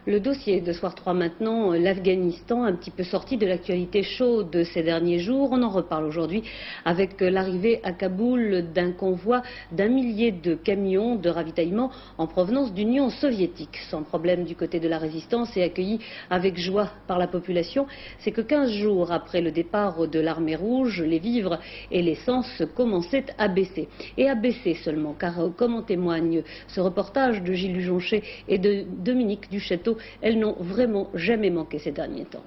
Le dossier de Soir 3 maintenant, l'Afghanistan, un petit peu sorti de l'actualité chaude de ces derniers jours. On en reparle aujourd'hui avec l'arrivée à Kaboul d'un convoi d'1 millier de camions de ravitaillement en provenance d'Union soviétique. Sans problème du côté de la résistance et accueilli avec joie par la population, c'est que 15 jours après le départ de l'armée rouge, les vivres et l'essence commençaient à baisser. Et à baisser seulement, car comme en témoigne ce reportage de Gilles Jonché et de Dominique Duchâteau, elles n'ont vraiment jamais manqué ces derniers temps.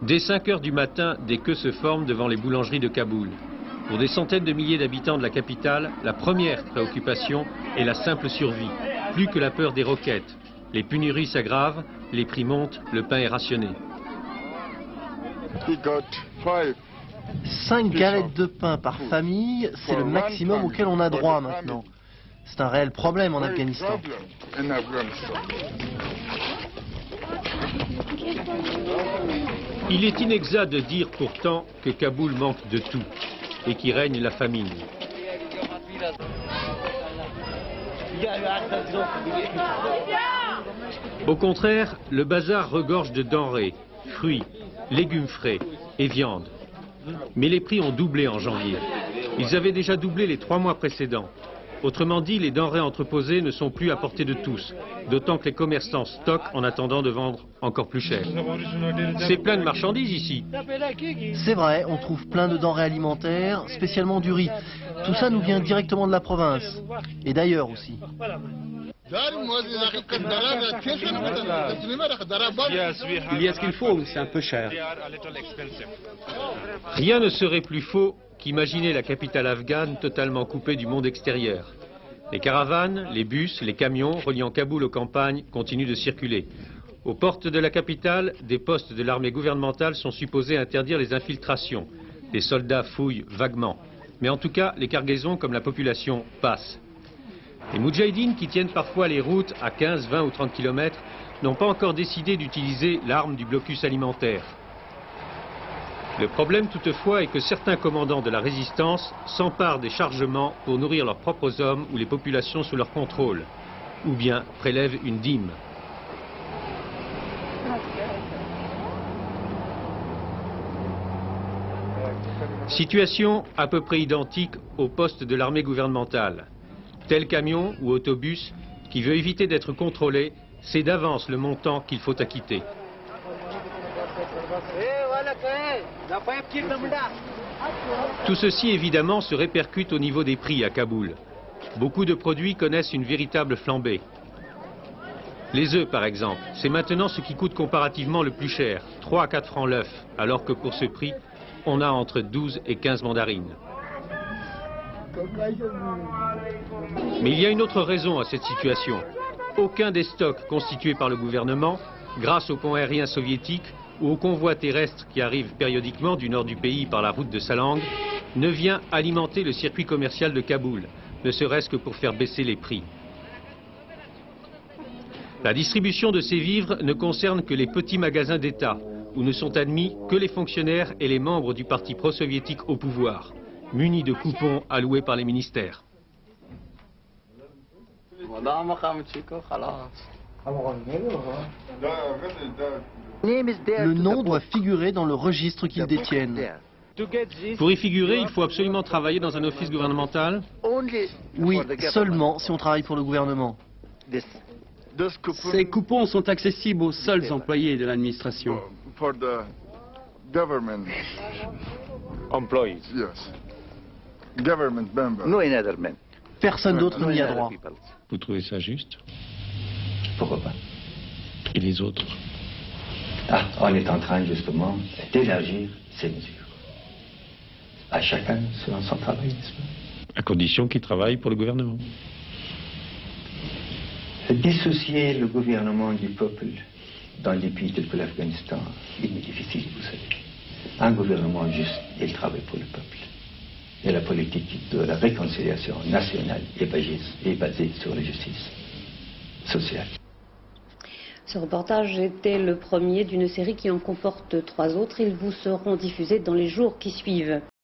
Dès 5 heures du matin, des queues se forment devant les boulangeries de Kaboul. Pour des centaines de milliers d'habitants de la capitale, la première préoccupation est la simple survie, plus que la peur des roquettes. Les pénuries s'aggravent, les prix montent, le pain est rationné. 5 galettes de pain par famille, c'est le maximum auquel on a droit maintenant. C'est un réel problème en Afghanistan. Il est inexact de dire pourtant que Kaboul manque de tout et qu'y règne la famine. Au contraire, le bazar regorge de denrées, fruits, légumes frais et viande. Mais les prix ont doublé en janvier. Ils avaient déjà doublé les 3 mois précédents. Autrement dit, les denrées entreposées ne sont plus à portée de tous, d'autant que les commerçants stockent en attendant de vendre encore plus cher. C'est plein de marchandises ici. C'est vrai, on trouve plein de denrées alimentaires, spécialement du riz. Tout ça nous vient directement de la province, et d'ailleurs aussi. Il y a ce qu'il faut, c'est un peu cher. Rien ne serait plus faux qu'imaginer la capitale afghane totalement coupée du monde extérieur. Les caravanes, les bus, les camions reliant Kaboul aux campagnes continuent de circuler. Aux portes de la capitale, des postes de l'armée gouvernementale sont supposés interdire les infiltrations. Les soldats fouillent vaguement. Mais en tout cas, les cargaisons comme la population passent. Les moudjahidines qui tiennent parfois les routes à 15, 20 ou 30 km n'ont pas encore décidé d'utiliser l'arme du blocus alimentaire. Le problème toutefois est que certains commandants de la résistance s'emparent des chargements pour nourrir leurs propres hommes ou les populations sous leur contrôle, ou bien prélèvent une dîme. Situation à peu près identique au poste de l'armée gouvernementale. Tel camion ou autobus qui veut éviter d'être contrôlé sait d'avance le montant qu'il faut acquitter. Tout ceci évidemment se répercute au niveau des prix à Kaboul. Beaucoup de produits connaissent une véritable flambée. Les œufs par exemple, c'est maintenant ce qui coûte comparativement le plus cher, 3 à 4 francs l'œuf, alors que pour ce prix, on a entre 12 et 15 mandarines. Mais il y a une autre raison à cette situation. Aucun des stocks constitués par le gouvernement, grâce aux ponts aériens soviétiques ou aux convois terrestres qui arrivent périodiquement du nord du pays par la route de Salang, ne vient alimenter le circuit commercial de Kaboul, ne serait-ce que pour faire baisser les prix. La distribution de ces vivres ne concerne que les petits magasins d'État, où ne sont admis que les fonctionnaires et les membres du parti pro-soviétique au pouvoir, munis de coupons alloués par les ministères. Le nom doit figurer dans le registre qu'ils détiennent. Pour y figurer, il faut absolument travailler dans un office gouvernemental? Oui, seulement si on travaille pour le gouvernement. Ces coupons sont accessibles aux seuls employés de l'administration. Personne d'autre n'y a droit. Vous trouvez ça juste? Pourquoi pas? Et les autres? On est en train justement d'élargir ces mesures. À chacun selon son travail, n'est-ce pas? À condition qu'ils travaillent pour le gouvernement. Dissocier le gouvernement du peuple dans des pays tels que l'Afghanistan, il est difficile, vous savez. Un gouvernement juste, il travaille pour le peuple. Et la politique de la réconciliation nationale est basée sur la justice sociale. Ce reportage était le premier d'une série qui en comporte 3 autres. Ils vous seront diffusés dans les jours qui suivent.